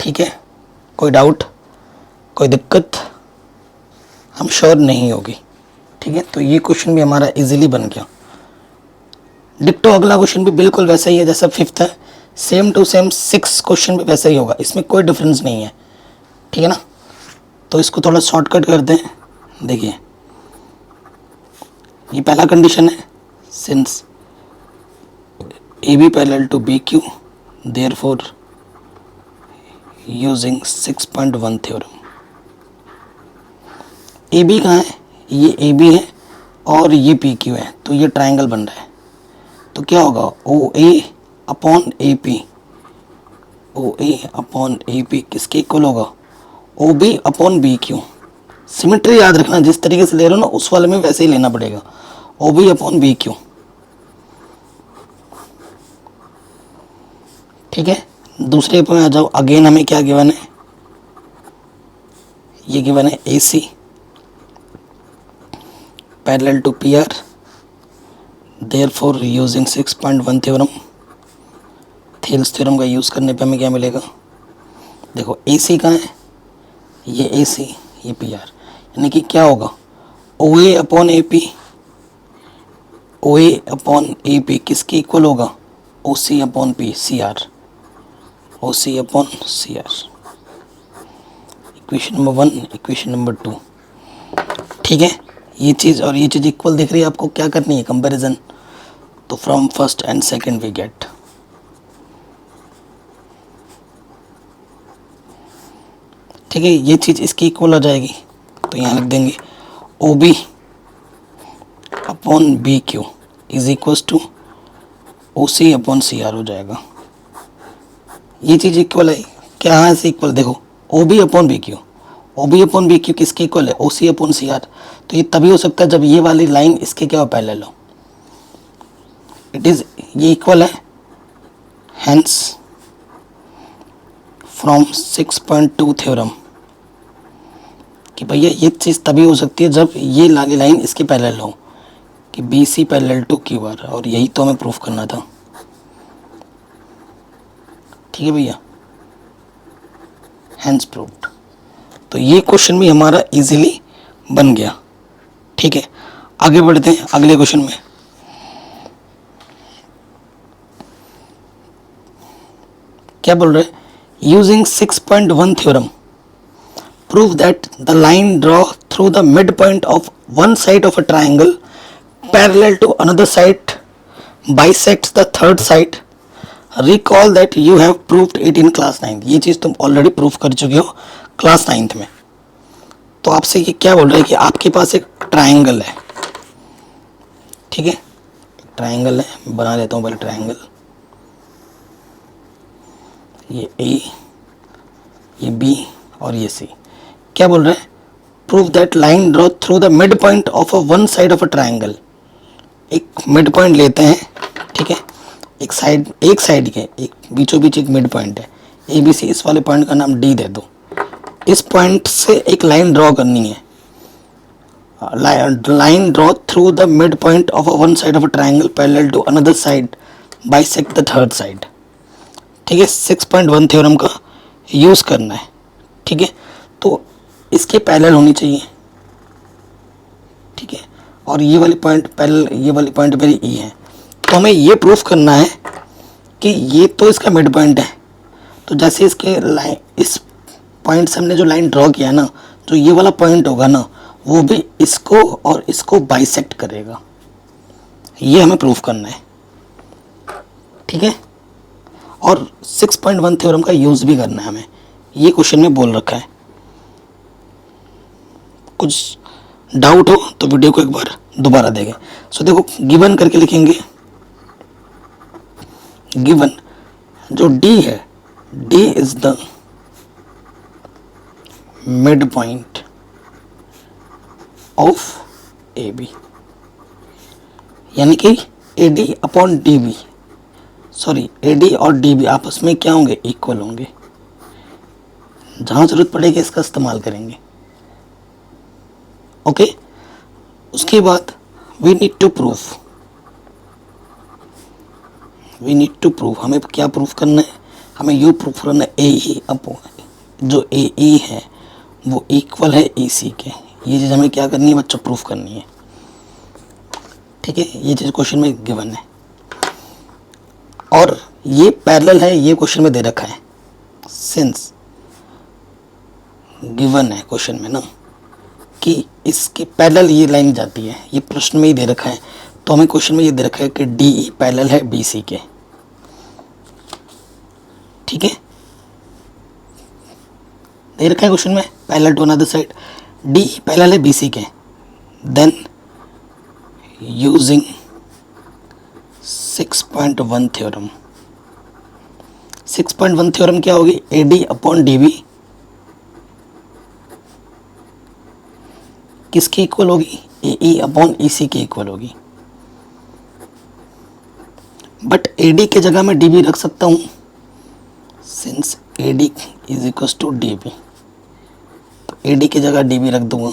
ठीक है, कोई डाउट, कोई दिक्कत, हम श्योर नहीं होगी। ठीक है, तो ये क्वेश्चन भी हमारा इजीली बन गया। डिक्टो अगला क्वेश्चन भी बिल्कुल वैसा ही है जैसा फिफ्थ है, सेम टू सेम 6 क्वेश्चन भी वैसा ही होगा, इसमें कोई डिफरेंस नहीं है। ठीक है ना, तो इसको थोड़ा शॉर्टकट करते हैं। देखिए, ये पहला कंडीशन है, since A B parallel to B Q therefore using 6.1 theorem. A B कहाँ है, ये ए बी है और ये पी क्यू है, तो ये ट्रायंगल बन रहा है। तो क्या होगा, O A upon A P, O A upon A P किसके इक्वल होगा, O B upon B Q. Symmetry याद रखना, जिस तरीके से ले रहे हो ना उस वाले में वैसे ही लेना पड़ेगा, O B upon B Q. ठीक है, दूसरे पे आ जाओ। अगेन हमें क्या गिवन है, ये गिवन है A C parallel to P R therefore using 6.1 theorem. Thales theorem का यूज़ करने पे हमें क्या मिलेगा, देखो ए सी कहाँ है, ये ए सी, ये पी आर, यानी कि क्या होगा, O A upon A P, O A upon A P किसके इक्वल होगा, O C upon P, C R, O C upon C R. Equation number 1, equation number 2। ठीक है, ये चीज़ और ये चीज़ इक्वल दिख रही है, आपको क्या करनी है, कंपैरिजन। तो from first and second we get, ठीक है, ये चीज़ इसकी इक्वल हो जाएगी, तो यहाँ लिख देंगे O B upon B Q is equals to O C upon C R हो जाएगा। ये चीज़ इक्वल है, क्या है से इक्वल, देखो O B upon B Q, O B upon B Q किसके इक्वल है, O C upon C are. तो ये तभी हो सकता है जब ये वाली लाइन इसके क्या हो, पैरेलल हो। इट इज़, ये इक्वल है, हैंस फ्रॉम 6.2 थ्योरम कि भैया ये चीज़ तभी हो सकती है जब ये वाली लाइन इसके पैरेलल हो, कि B C parallel to Q R, और यही तो हमें प्रूफ करना था। ठीक है भैया, हैंस प्रूव्ड। तो ये क्वेश्चन भी हमारा इजीली बन गया। ठीक है, आगे बढ़ते हैं अगले क्वेश्चन में। क्या बोल रहे हैं, using 6.1 theorem prove that the line draw through the mid point of one side of a triangle parallel to another side bisects the third side. Recall that you have proved it in class 9. ये चीज़ तुम ऑलरेडी प्रूफ कर चुके हो क्लास 9th में। तो आपसे ये क्या बोल रहा है कि आपके पास एक ट्राइंगल है, ठीक है, ट्राइंगल है, बना लेता हूँ पहले ट्राइंगल, ये ए, ये बी और ये सी। क्या बोल रहा है, prove that line draw through the mid point of a one side of a triangle. एक मिड पॉइंट लेते हैं, ठीक है, एक साइड के एक बीचों बीच एक मिड पॉइंट है, ए बी सी, इस वाले पॉइंट का नाम डी दे दो। इस पॉइंट से एक लाइन ड्रॉ करनी है, line draw through the mid point of one side of a triangle parallel to another side bisect the third side. ठीक है, 6.1 थ्योरम का यूज़ करना है। ठीक है, तो इसके पैरेलल होनी चाहिए, ठीक है, और ये वाली पॉइंट पैरेलल, ये वाली पॉइंट मेरी ई है। तो हमें ये प्रूफ करना है कि ये तो इसका मिड पॉइंट है, तो जैसे इसके लाइन, इस पॉइंट से हमने जो लाइन ड्रॉ किया ना, जो ये वाला पॉइंट होगा ना, वो भी इसको और इसको बाइसेक्ट करेगा। ये हमें प्रूफ करना है, ठीक है, और 6.1 थ्योरम का यूज़ भी करना है हमें, ये क्वेश्चन में बोल रखा है। कुछ डाउट हो तो वीडियो को एक बार दोबारा देखें। सो देखो, गिवन करके लिखेंगे, गिवन जो डी है, D is the mid point of A B, यानी कि A D upon D B, sorry A D और डी बी आपस में क्या होंगे, इक्वल होंगे। जहाँ ज़रूरत पड़ेगी इसका इस्तेमाल करेंगे। ओके, उसके बाद वी नीड टू प्रूफ, हमें क्या प्रूफ करना है, हमें यू प्रूफ करना है ए ई अपॉन जो ए ई है वो इक्वल है ई सी के। ये चीज़ हमें क्या करनी है बच्चों, प्रूफ करनी है। ठीक है, ये चीज़ क्वेश्चन में गिवन है और ये पैरेलल है, ये क्वेश्चन में दे रखा है। सिंस गिवन है क्वेश्चन में ना कि इसके पैरेलल ये लाइन जाती है, ये प्रश्न में ही दे रखा है, तो हमें क्वेश्चन में ये दे रखा है कि डी ई पैरेलल है बी सी के। ठीक है, दे रखा है क्वेश्चन में parallel to another side, D E parallel है बी सी के। देन यूजिंग 6.1 थ्योरम, 6.1 थ्योरम क्या होगी, A D upon D B किसकी इक्वल होगी, ए ई अपॉन ई सी की इक्वल होगी। बट ए डी के जगह मैं डी बी रख सकता हूँ, since A D is equal to D B, तो ए डी की जगह डी बी रख दूंगा।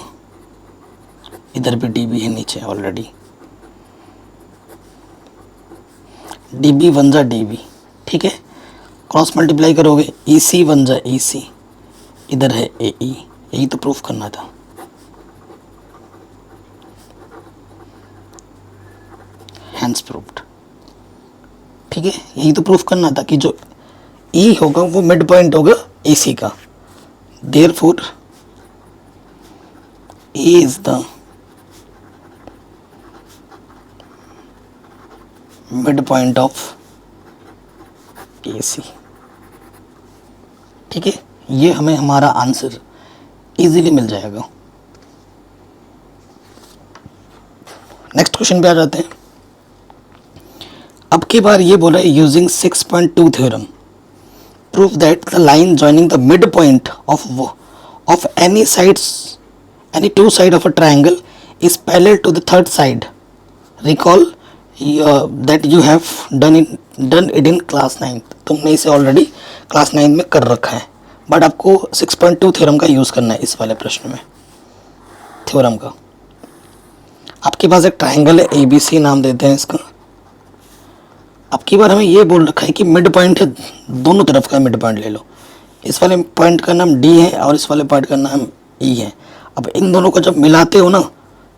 इधर भी डी बी है नीचे ऑलरेडी, डी बी वन जा डी बी। ठीक है, क्रॉस मल्टीप्लाई करोगे, ई सी वन जा ई सी, इधर है ए ई, यही तो प्रूफ करना था। Hence proved. ठीक है, यही तो प्रूफ करना था कि जो ई होगा वो मिड पॉइंट होगा ए सी का। Therefore A is the mid point of A C. ठीक है, ये हमें हमारा आंसर इजीली मिल जाएगा। नेक्स्ट क्वेश्चन पे आ जाते हैं। अब की बार ये बोला है using 6.2 theorem prove that the line joining the mid point of any two side of a triangle is parallel to the third side. Recall that you have done it in class 9. तुमने इसे ऑलरेडी क्लास 9 में कर रखा है, बट आपको 6.2 थ्योरम का यूज़ करना है इस वाले प्रश्न में। थ्योरम का आपके पास एक ट्राइंगल है, ए बी सी नाम देते हैं इसका। अब की बार हमें ये बोल रखा है कि मिड पॉइंट है, दोनों तरफ का मिड पॉइंट ले लो। इस वाले पॉइंट का नाम डी है और इस वाले पॉइंट का नाम ई है। अब इन दोनों को जब मिलाते हो ना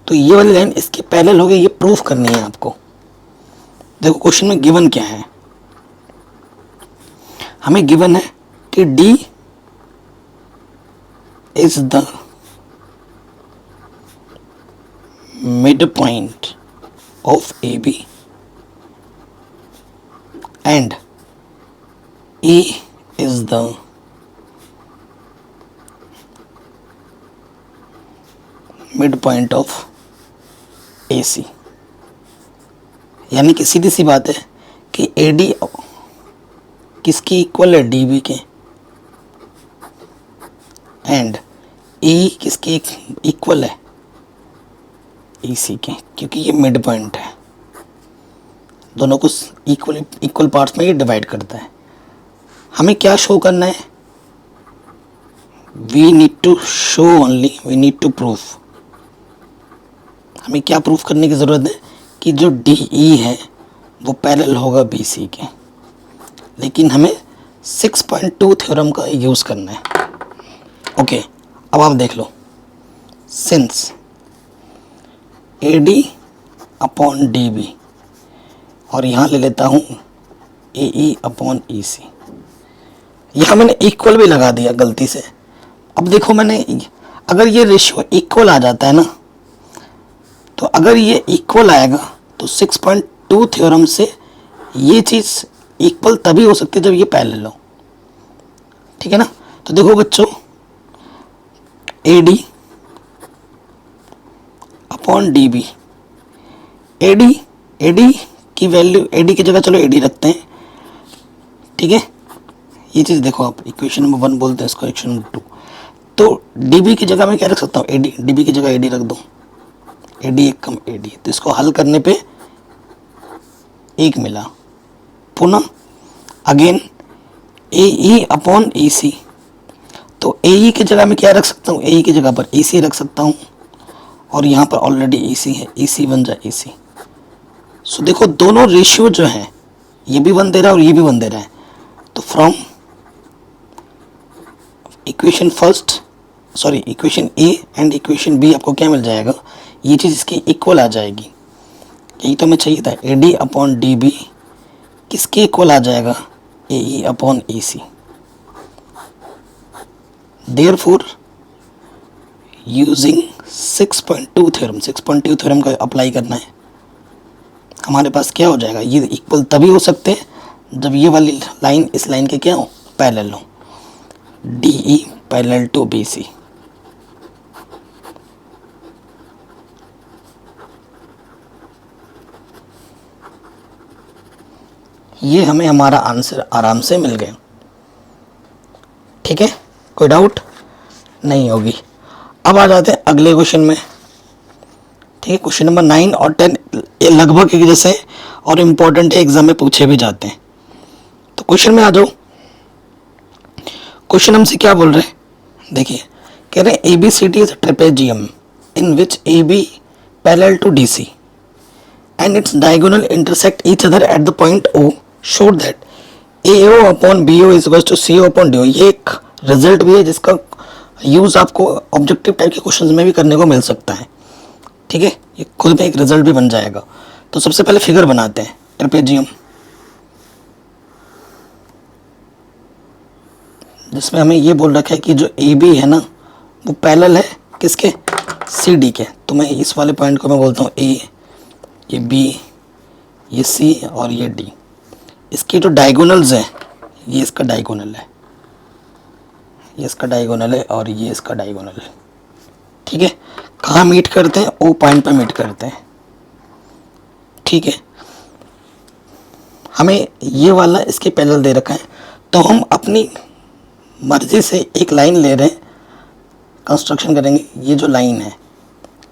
तो ये वाली लाइन इसके पैरेलल हो गई, ये प्रूफ करनी है आपको। देखो क्वेश्चन में गिवन क्या है, हमें गिवन है कि D is the mid point of A B and E is the midpoint of AC। यानी कि सीधी सी बात है कि AD किसकी इक्वल है, DB के, एंड E किसकी इक्वल है, EC के, क्योंकि ये मिड पॉइंट है। दोनों को इक्वल पार्ट्स में ये डिवाइड करता है। हमें क्या शो करना है, we need to show only, we need to proof. हमें क्या प्रूफ करने की ज़रूरत है कि जो डी ई है वो पैरेलल होगा बी सी के, लेकिन हमें 6.2 थ्योरम का यूज़ करना है। ओके, अब आप देख लो, since A D upon D B, और यहाँ ले लेता हूँ ए ई अपॉन ई सी। यहाँ मैंने इक्वल भी लगा दिया गलती से। अब देखो मैंने, अगर ये रेशियो इक्वल आ जाता है ना, तो अगर ये इक्वल आएगा तो 6.2 थ्योरम से ये चीज़ इक्वल तभी हो सकती है जब ये पैरेलल हो। ठीक है ना, तो देखो बच्चों, A D upon D B, A D की वैल्यू, एडी की जगह चलो एडी रखते हैं। ठीक है, ये चीज़ देखो आप, इक्वेशन नंबर 1 बोलते हैं इसको, इक्वेशन नंबर 2। तो डीबी की जगह मैं क्या रख सकता हूँ, एडी, डीबी की जगह एडी रख दूँ, AD एक कम AD, तो इसको हल करने पे 1 मिला। पुनः अगेन AE अपॉन AC, तो AE की जगह मैं क्या रख सकता हूँ, AE की जगह पर AC रख सकता हूँ, और यहाँ पर ऑलरेडी AC है, AC बन जाए AC। सो देखो दोनों रेशियो जो है, ये भी 1 दे रहा है और ये भी 1 दे रहा है, तो from equation first, sorry equation A and equation B आपको क्या मिल जाएगा, ये चीज़ इसकी इक्वल आ जाएगी। यही तो हमें चाहिए था, AD अपॉन DB किसके इक्वल आ जाएगा, AE upon AC। Therefore using 6.2 theorem, 6.2 theorem का अप्लाई करना है, हमारे पास क्या हो जाएगा, ये इक्वल तभी हो सकते हैं जब ये वाली लाइन इस लाइन के क्या हो, पैरेलल हो, DE पैरेलल टू BC। ये हमें हमारा आंसर आराम से मिल गया। ठीक है, कोई डाउट नहीं होगी। अब आ जाते हैं अगले क्वेश्चन में। ठीक है, क्वेश्चन नंबर 9 और 10 ये लगभग एक जैसे और इम्पोर्टेंट है, एग्जाम में पूछे भी जाते हैं। तो क्वेश्चन में आ जाओ। क्वेश्चन हमसे क्या बोल रहे हैं, देखिए कह रहे हैं ABCD is trapezium in which AB parallel to DC and its diagonal intersect each other at the point O, show that AO upon BO is equals to CO upon DO। ये एक रिजल्ट भी है जिसका यूज़ आपको ऑब्जेक्टिव टाइप के क्वेश्चंस में भी करने को मिल सकता है। ठीक है, ये खुद में एक रिजल्ट भी बन जाएगा। तो सबसे पहले फिगर बनाते हैं ट्रेपेजियम, जिसमें हमें ये बोल रखा है कि जो AB है ना वो पैरेलल है किसके, CD के। तो मैं इस वाले पॉइंट को मैं बोलता हूँ A, ये B, ये C और ये D। इसकी जो डायगोनल्स हैं, ये इसका डायगोनल है, ये इसका डायगोनल है और ये इसका डायगोनल है। ठीक है, कहाँ मीट करते हैं, O पॉइंट पे मीट करते हैं। ठीक है, हमें ये वाला इसके पैरेलल दे रखा है, तो हम अपनी मर्जी से एक लाइन ले रहे हैं, कंस्ट्रक्शन करेंगे। ये जो लाइन है,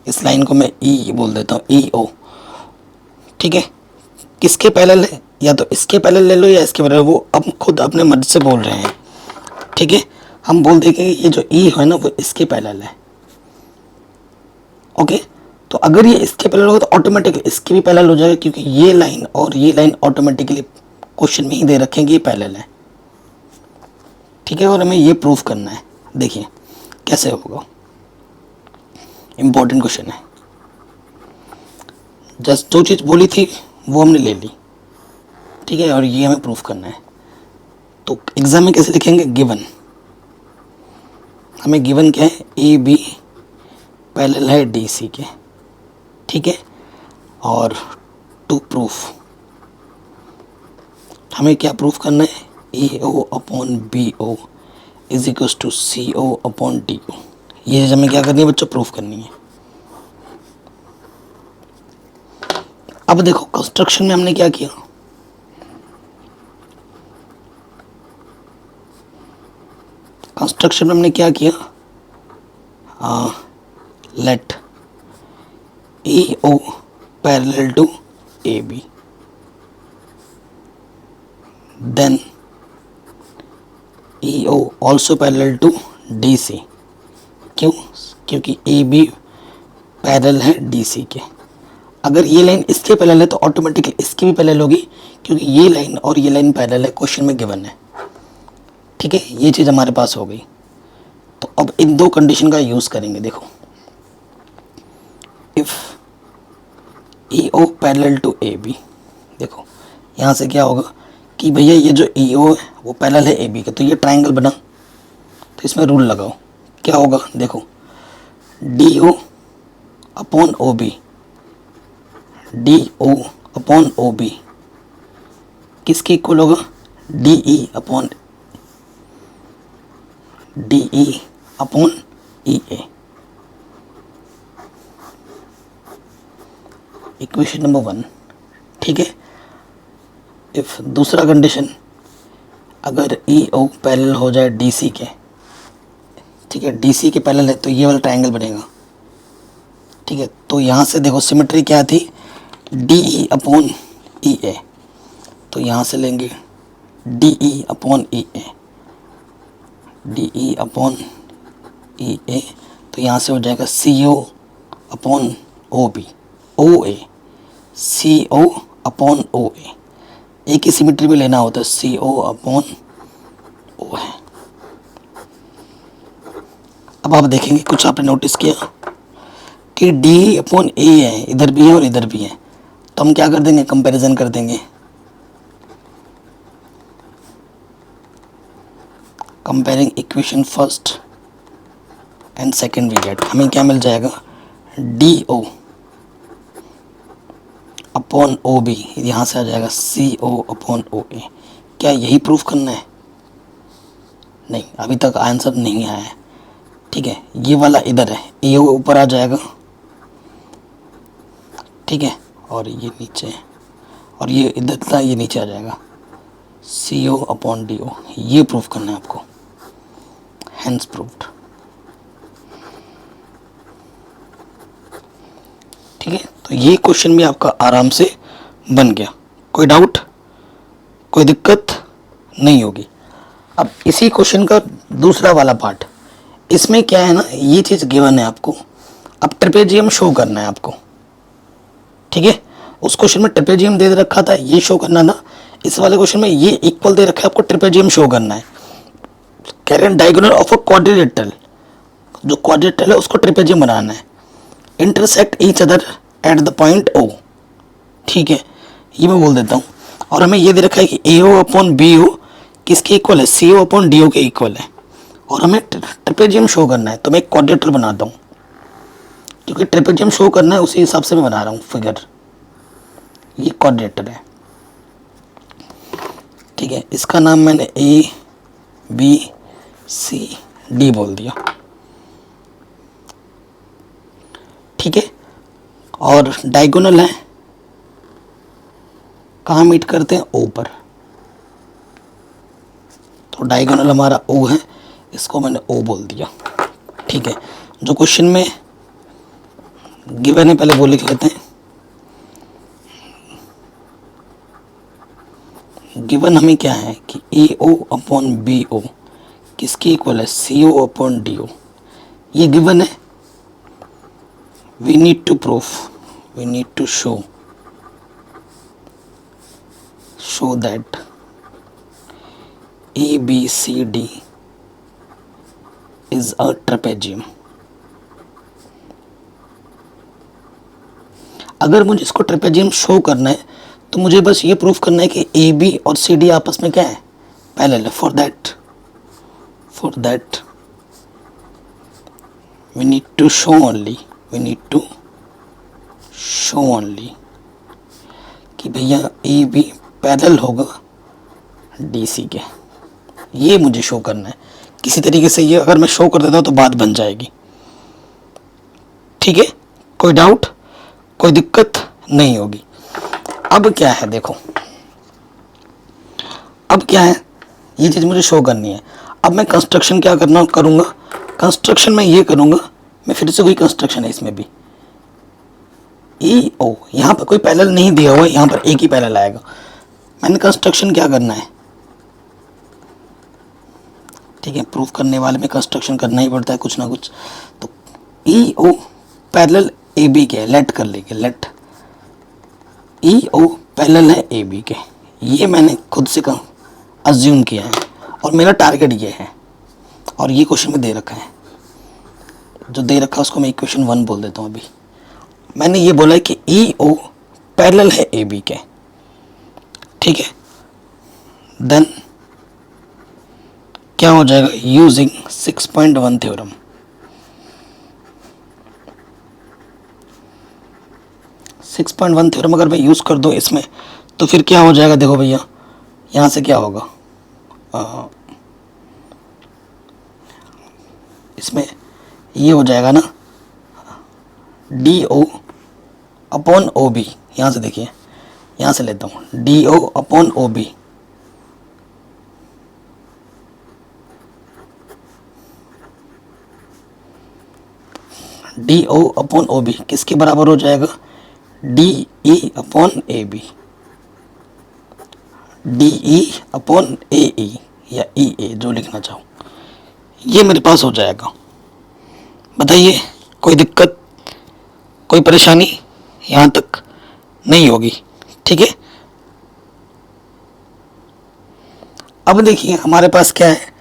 इस लाइन को मैं E बोल देता हूँ, EO। ठीक है, किसके पैरेलल है, या तो इसके पैरेलल ले लो या इसके पैरेलल, वो अब खुद अपने मर्जी से बोल रहे हैं। ठीक है, हम बोल देंगे ये जो E है ना वो इसके पैरेलल है। ओके, तो अगर ये इसके पैरेलल होगा तो ऑटोमेटिकली इसके भी पैरेलल हो जाएगा, क्योंकि ये लाइन और ये लाइन ऑटोमेटिकली क्वेश्चन में ही दे रखेंगे ये पैरेलल है। ठीक है, और हमें ये प्रूफ करना है। देखिए कैसे होगा, इम्पोर्टेंट क्वेश्चन है। जस्ट जो चीज़ बोली थी वो हमने ले ली। ठीक है, और ये हमें प्रूफ करना है। तो एग्जाम में कैसे लिखेंगे, गिवन, हमें गिवन क्या है, AB पैरेलल है DC के। ठीक है, और टू प्रूफ हमें क्या प्रूफ करना है, AO upon BO is equals to CO upon DO। ये चीज़ हमें क्या करनी है बच्चों, प्रूफ करनी है। अब देखो कंस्ट्रक्शन में हमने क्या किया, कंस्ट्रक्शन में हमने क्या किया, let AO parallel to AB, then EO also parallel to DC। क्यों, क्योंकि AB पैरेलल है DC के। अगर ये लाइन इसके पैरेलल है तो ऑटोमेटिकली इसकी भी पैरेलल होगी, क्योंकि ये लाइन और ये लाइन पैरेलल है, क्वेश्चन में गिवन है। ठीक है, ये चीज़ हमारे पास हो गई। तो अब इन दो कंडीशन का यूज़ करेंगे। देखो, if EO parallel to AB, देखो यहाँ से क्या होगा कि भैया ये जो EO है वो पैरेलल है AB के, तो ये ट्रायंगल बना, तो इसमें रूल लगाओ। क्या होगा, देखो DO upon OB, DO upon OB किसके इक्वल होगा, DE upon EA। Equation number 1। ठीक है, इफ दूसरा कंडीशन, अगर EO पैरेलल हो जाए DC के, ठीक है, DC के पैरेलल है तो ये वाला ट्रायंगल बनेगा, ठीक है, तो यहाँ से देखो सिमेट्री क्या थी, डी ई अपॉन ई ए, तो यहाँ से लेंगे डी ई अपॉन ई ए, डी ई अपॉन ई ए, तो यहाँ से हो जाएगा सी ओ अपॉन ओ बी, ओ ए, सी ओ अपॉन ओ ए, एक ही सिमेट्री में लेना होता है, सी ओ अपॉन ओ है। अब आप देखेंगे कुछ आपने नोटिस किया कि डी अपॉन ए है, इधर भी है और इधर भी है, तो हम क्या कर देंगे, कंपैरिजन कर देंगे, comparing equation first and second we get, हमें क्या मिल जाएगा, D O upon O B, यहाँ से आ जाएगा सी ओ अपॉन ओ ए। क्या यही प्रूफ करना है? नहीं, अभी तक आंसर नहीं आया है। ठीक है, ये वाला इधर है, ए ऊपर आ जाएगा, ठीक है, और ये नीचे है, और ये इधर था, ये नीचे आ जाएगा, सी ओ अपॉन डी ओ, ये प्रूफ करना है आपको, हैंस प्रूव्ड। ठीक है, तो ये क्वेश्चन भी आपका आराम से बन गया, कोई डाउट, कोई दिक्कत नहीं होगी। अब इसी क्वेश्चन का दूसरा वाला पार्ट, इसमें क्या है ना, ये चीज़ गिवन है आपको, अब ट्रेपेजियम शो करना है आपको। ठीक है, उस क्वेश्चन में ट्रेपेजियम दे रखा था, ये शो करना था, इस वाले क्वेश्चन में ये इक्वल दे रखा है, आपको ट्रेपेजियम शो करना है। कह रहे हैं डायगोनल ऑफ अ क्वाड्रिलेटरल, जो क्वाड्रिलेटरल है उसको ट्रेपेजियम बनाना है, intersect each other at the point O. ठीक है, ये मैं बोल देता हूँ, और हमें ये दे रखा है कि ए ओ अपॉन बी ओ किसके इक्वल है, सी ओ अपॉन डी ओ के इक्वल है, और हमें ट्रेपेजियम शो करना है, तो मैं एक क्वाड्रिलेटरल बनाता हूँ, क्योंकि ट्रेपेजियम शो करना है उसी हिसाब से मैं बना रहा हूँ फिगर, ये क्वाड्रिलेटरल है। ठीक है, इसका नाम मैंने ए बी सी डी बोल दिया। ठीक है, और डायगोनल है, कहाँ मीट करते हैं, ओ पर, तो डायगोनल हमारा ओ है, इसको मैंने ओ बोल दिया। ठीक है, जो क्वेश्चन में गिवन है पहले वो लिख लेते हैं। गिवन हमें क्या है कि ए ओ अपॉन बी ओ किसके इक्वल है, सी ओ अपॉन डी ओ, ये गिवन है। We need to proof, we need to show that A B C D is a trapezium. अगर मुझे इसको ट्रेपेजियम शो करना है तो मुझे बस ये प्रूफ करना है कि ए बी और सी डी आपस में क्या है, पैरेलल है। For that we need to show only कि भैया ए बी पैरेलल होगा डी सी के, ये मुझे शो करना है। किसी तरीके से ये अगर मैं शो कर देता हूँ तो बात बन जाएगी। ठीक है, कोई डाउट, कोई दिक्कत नहीं होगी। अब क्या है देखो, अब क्या है, ये चीज़ मुझे शो करनी है। अब मैं कंस्ट्रक्शन क्या करूँगा, कंस्ट्रक्शन में ये करूँगा, मैं फिर से कोई कंस्ट्रक्शन है इसमें भी, ई ओ, यहाँ पर कोई पैरेलल नहीं दिया हुआ है, यहाँ पर एक ही पैरेलल आएगा। मैंने कंस्ट्रक्शन क्या करना है, ठीक है, प्रूफ करने वाले में कंस्ट्रक्शन करना ही पड़ता है कुछ ना कुछ। तो ई ओ पैरेलल ए बी के, लेट कर लेंगे, लेट ई ओ पैरेलल है ए बी के, ये मैंने खुद से अज्यूम किया है, और मेरा टारगेट ये है, और ये क्वेश्चन में दे रखा है, जो दे रखा है उसको मैं इक्वेशन 1 बोल देता हूँ। अभी मैंने ये बोला है कि ई ओ पैरेलल है ए बी के। ठीक है, देन क्या हो जाएगा, यूजिंग 6.1 थ्योरम, थ्योरम अगर मैं यूज़ कर दूँ इसमें तो फिर क्या हो जाएगा, देखो भैया यहाँ से क्या होगा, इसमें ये हो जाएगा ना, D O upon O B, यहाँ से देखिए, यहाँ से लेता हूँ, D O upon O B, D O upon O B किसके बराबर हो जाएगा, D E upon A B, D E upon A E या ई ए जो लिखना चाहो, ये मेरे पास हो जाएगा। बताइए कोई दिक्कत, कोई परेशानी यहाँ तक नहीं होगी, ठीक है। अब देखिए हमारे पास क्या है,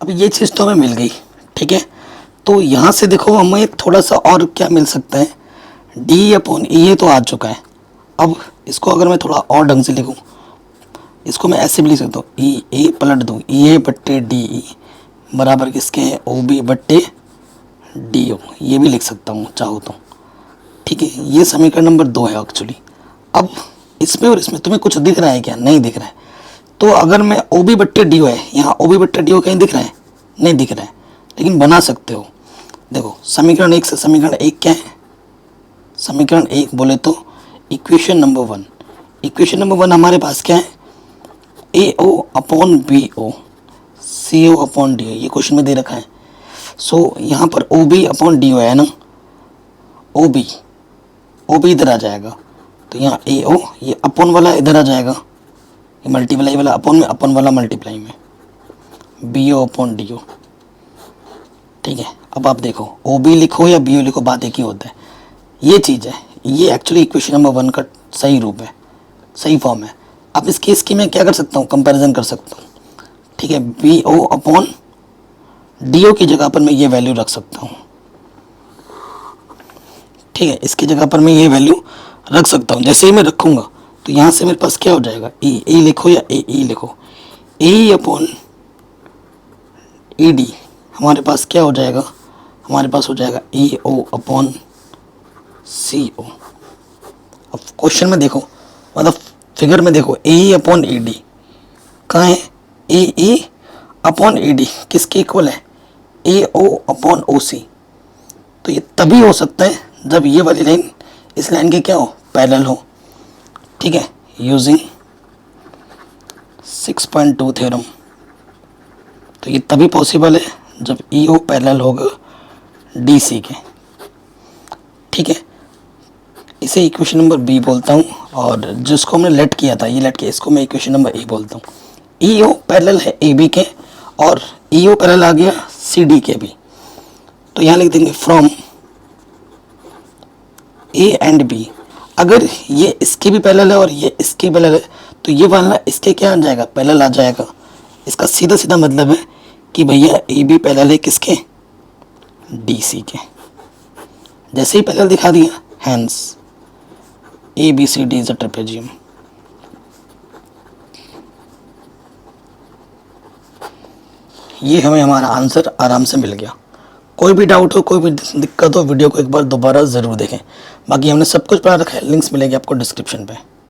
अब ये चीज़ तो हमें मिल गई, ठीक है। तो यहाँ से देखो हमें थोड़ा सा और क्या मिल सकता है, डी अपॉन ई ये तो आ चुका है। अब इसको अगर मैं थोड़ा और ढंग से लिखूँ, इसको मैं ऐसे भी लिख सकता हूँ, ई ए पलट दूँ, ई ए बट्टे डी ई बराबर किसके हैं, ओ बी बट्टे डी ओ, ये भी लिख सकता हूँ चाहो तो, ठीक है। ये समीकरण नंबर 2 है एक्चुअली। अब इसमें और इसमें तुम्हें कुछ दिख रहा है क्या, नहीं दिख रहा है। तो अगर मैं ओ बी बट्टे डी ओ है, यहाँ ओ बी बट्टे डी ओ कहीं दिख रहा है, नहीं दिख रहा है, लेकिन बना सकते हो। देखो समीकरण 1 से समीकरण 1 क्या है, समीकरण 1 बोले तो इक्वेशन नंबर 1, इक्वेशन नंबर 1 हमारे पास क्या है, A O upon B O C O upon D O, ये क्वेश्चन में दे रखा है। सो यहाँ पर O B upon D O है ना, ओ बी इधर आ जाएगा, तो यहाँ ए ओ ये अपॉन वाला इधर आ जाएगा, ये मल्टीप्लाई वाला अपॉन में, अपॉन वाला मल्टीप्लाई में, B O upon D O, ठीक है। अब आप देखो ओ बी लिखो या बी ओ लिखो, बात एक ही होता है। ये चीज़ है, ये एक्चुअली इक्वेशन नंबर 1 का सही रूप है, सही फॉर्म है। अब इस केस की मैं क्या कर सकता हूँ, कंपैरिजन कर सकता हूँ, ठीक है। B O upon D O की जगह पर मैं ये वैल्यू रख सकता हूँ, ठीक है। इसकी जगह पर मैं ये वैल्यू रख सकता हूँ। जैसे ही मैं रखूँगा तो यहाँ से मेरे पास क्या हो जाएगा, ए लिखो या ए ई लिखो, ए अपॉन ई डी हमारे पास क्या हो जाएगा, हमारे पास हो जाएगा ए ओ अपॉन सी ओ। अब क्वेश्चन में देखो, मतलब फिगर में देखो, ए अपॉन ई डी कहाँ है, ए अपॉन ई डी किसके इक्वल है, ए ओ अपॉन ओ सी। तो ये तभी हो सकता है जब ये वाली लाइन इस लाइन के क्या हो, पैरेलल हो, ठीक है, यूजिंग 6.2 थ्योरम। तो ये तभी पॉसिबल है जब ई ओ पैरेलल होगा डी सी के, ठीक है। इसे इक्वेशन नंबर बी बोलता हूँ, और जिसको हमने लेट किया था, ये लेट किया, इसको मैं इक्वेशन नंबर ए बोलता हूँ। ई ओ पैरेलल है ए बी के, और ई ओ पैरेलल आ गया सी डी के भी। तो यहाँ लिख देंगे फ्रॉम ए एंड बी, अगर ये इसके भी पैरेलल है और ये इसके पैरेलल है, तो ये वाला इसके क्या आ जाएगा, पैरेलल आ जाएगा। इसका सीधा सीधा मतलब है कि भैया ए बी पैरेलल है किसके, डी सी के। जैसे ही पैरेलल दिखा दिया, hence A B C D is a trapezium. ये हमें हमारा आंसर आराम से मिल गया। कोई भी डाउट हो, कोई भी दिक्कत हो, वीडियो को एक बार दोबारा ज़रूर देखें। बाकी हमने सब कुछ पढ़ा रखा है, लिंक्स मिलेंगे आपको डिस्क्रिप्शन पे।